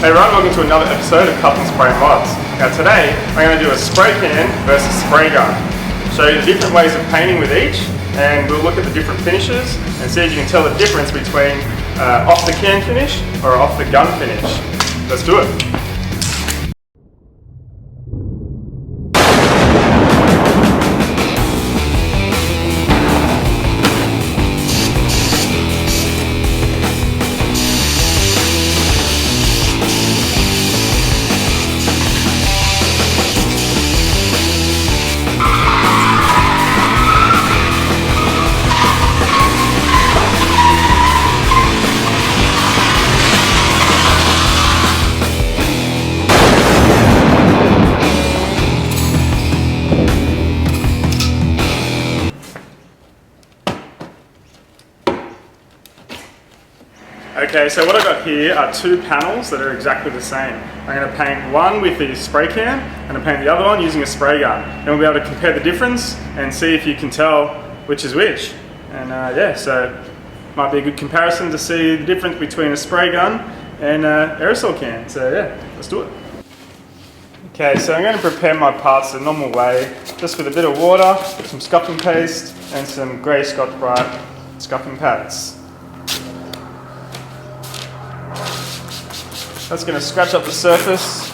Hey everyone, welcome to another episode of Cut and Spray Mods. Now today, I'm going to do a spray can versus spray gun. Show you the different ways of painting with each, and we'll look at the different finishes and see if you can tell the difference between off the can finish or off the gun finish. Let's do it. Okay, so what I've got here are two panels that are exactly the same. I'm going to paint one with the spray can and I'll paint the other one using a spray gun. And we'll be able to compare the difference and see if you can tell which is which. And yeah, so might be a good comparison to see the difference between a spray gun and an aerosol can. So yeah, let's do it. Okay, so I'm going to prepare my parts the normal way, just with a bit of water, some scuffing paste and some grey Scotch-Brite scuffing pads. That's going to scratch up the surface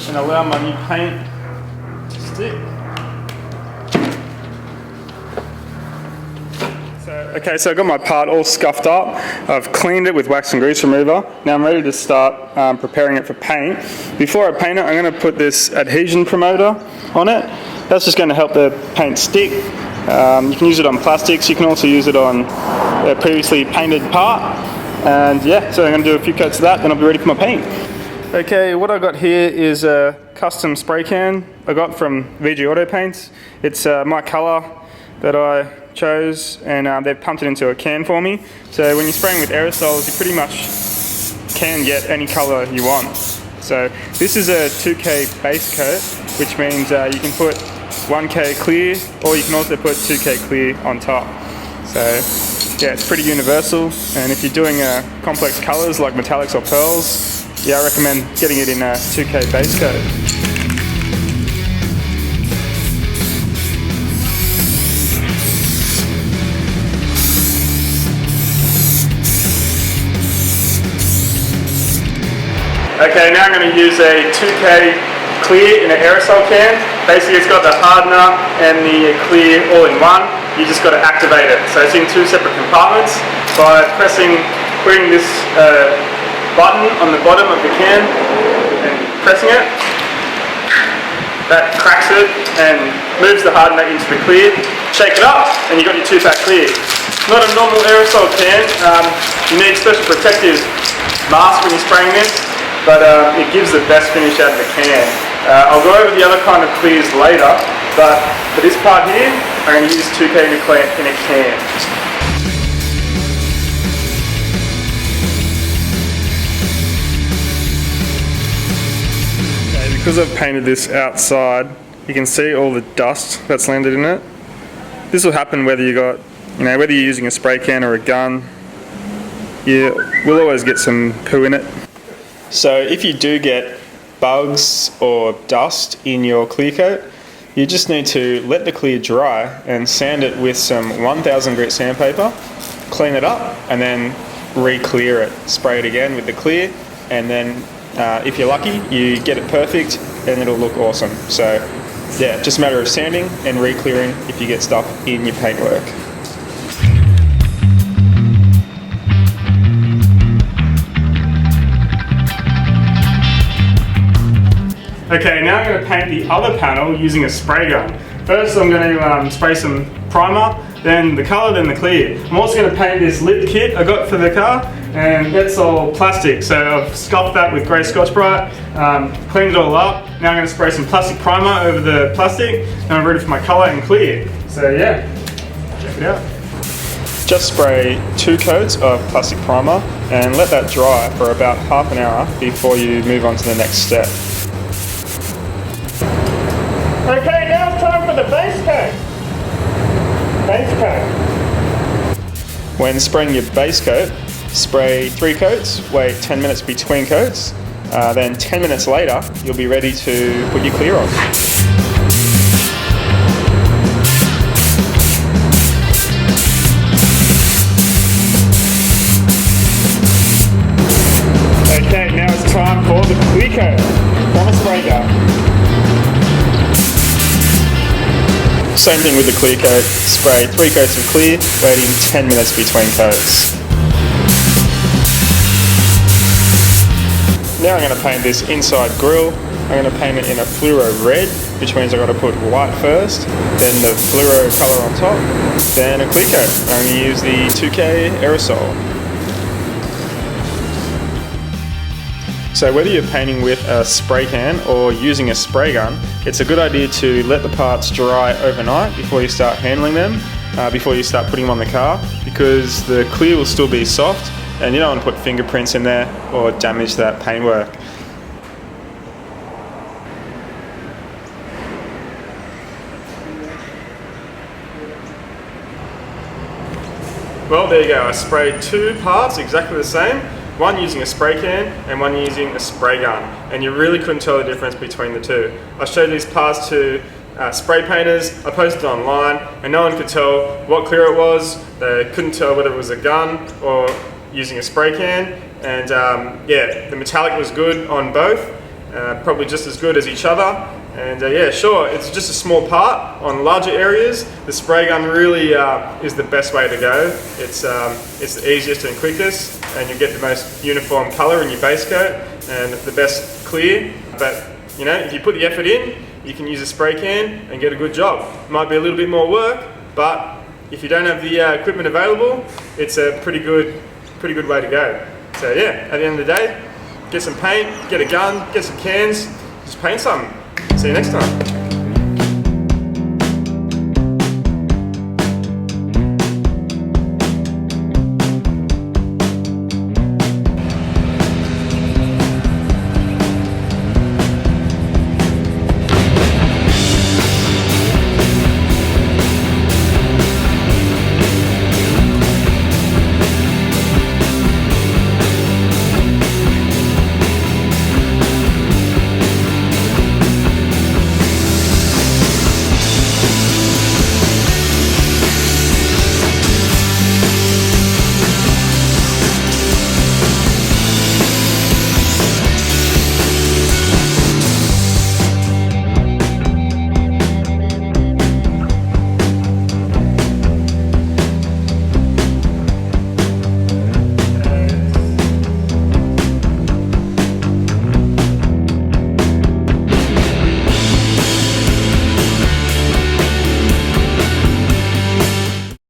and allow my new paint to stick. Okay, so I've got my part all scuffed up. I've cleaned it with wax and grease remover. Now I'm ready to start preparing it for paint. Before I paint it, I'm going to put this adhesion promoter on it. That's just going to help the paint stick. You can use it on plastics. You can also use it on a previously painted part. And yeah, so I'm going to do a few coats of that, then I'll be ready for my paint. Okay, what I got here is a custom spray can I got from VG Auto Paints. It's my colour that I chose, and they've pumped it into a can for me. So when you're spraying with aerosols, you pretty much can get any colour you want. So this is a 2K base coat, which means you can put 1K clear, or you can also put 2K clear on top. So yeah, it's pretty universal, and if you're doing complex colours like metallics or pearls, yeah, I recommend getting it in a 2K base coat. Okay, now I'm going to use a 2K clear in an aerosol can. Basically it's got the hardener and the clear all in one. You just got to activate it. So it's in two separate compartments. By putting this button on the bottom of the can and pressing it, that cracks it and moves the hardener into the clear. Shake it up and you've got your 2-pack clear. Not a normal aerosol can. You need special protective mask when you're spraying this, but it gives the best finish out of the can. I'll go over the other kind of clears later, but for this part here, I'm going to use 2K in a can. Okay, because I've painted this outside, you can see all the dust that's landed in it. This will happen whether whether you're using a spray can or a gun. You will always get some poo in it. So if you do get bugs or dust in your clear coat, you just need to let the clear dry and sand it with some 1000 grit sandpaper, clean it up, and then re-clear it. Spray it again with the clear, and then if you're lucky, you get it perfect and it'll look awesome. So yeah, just a matter of sanding and re-clearing if you get stuff in your paintwork. Okay, now I'm going to paint the other panel using a spray gun. First I'm going to spray some primer, then the colour, then the clear. I'm also going to paint this lip kit I got for the car, and that's all plastic. So I've scuffed that with grey Scotch-Brite, cleaned it all up. Now I'm going to spray some plastic primer over the plastic, and I'm ready for my colour and clear. So yeah, check it out. Just spray 2 coats of plastic primer and let that dry for about half an hour before you move on to the next step. Okay, now it's time for the base coat. Base coat. When spraying your base coat, spray 3 coats, wait 10 minutes between coats, then 10 minutes later, you'll be ready to put your clear on. Okay, now it's time for the clear coat from a spray gun. Same thing with the clear coat. Spray 3 coats of clear, waiting 10 minutes between coats. Now I'm going to paint this inside grille. I'm going to paint it in a fluoro red, which means I've got to put white first, then the fluoro colour on top, then a clear coat. I'm going to use the 2K aerosol. So whether you're painting with a spray can or using a spray gun, it's a good idea to let the parts dry overnight before you start handling them, before you start putting them on the car, because the clear will still be soft and you don't want to put fingerprints in there or damage that paintwork. Well, there you go. I sprayed 2 parts exactly the same. One using a spray can and one using a spray gun, and you really couldn't tell the difference between the two. I showed these parts to spray painters, I posted online, and no one could tell what clear it was. They couldn't tell whether it was a gun or using a spray can, and yeah, the metallic was good on both, probably just as good as each other. And yeah, sure, it's just a small part. On larger areas, the spray gun really is the best way to go. It's the easiest and quickest, and you get the most uniform colour in your base coat and the best clear. But you know, if you put the effort in, you can use a spray can and get a good job. It might be a little bit more work, but if you don't have the equipment available, it's a pretty good way to go. So yeah, at the end of the day, get some paint, get a gun, get some cans, just paint something. See you next time.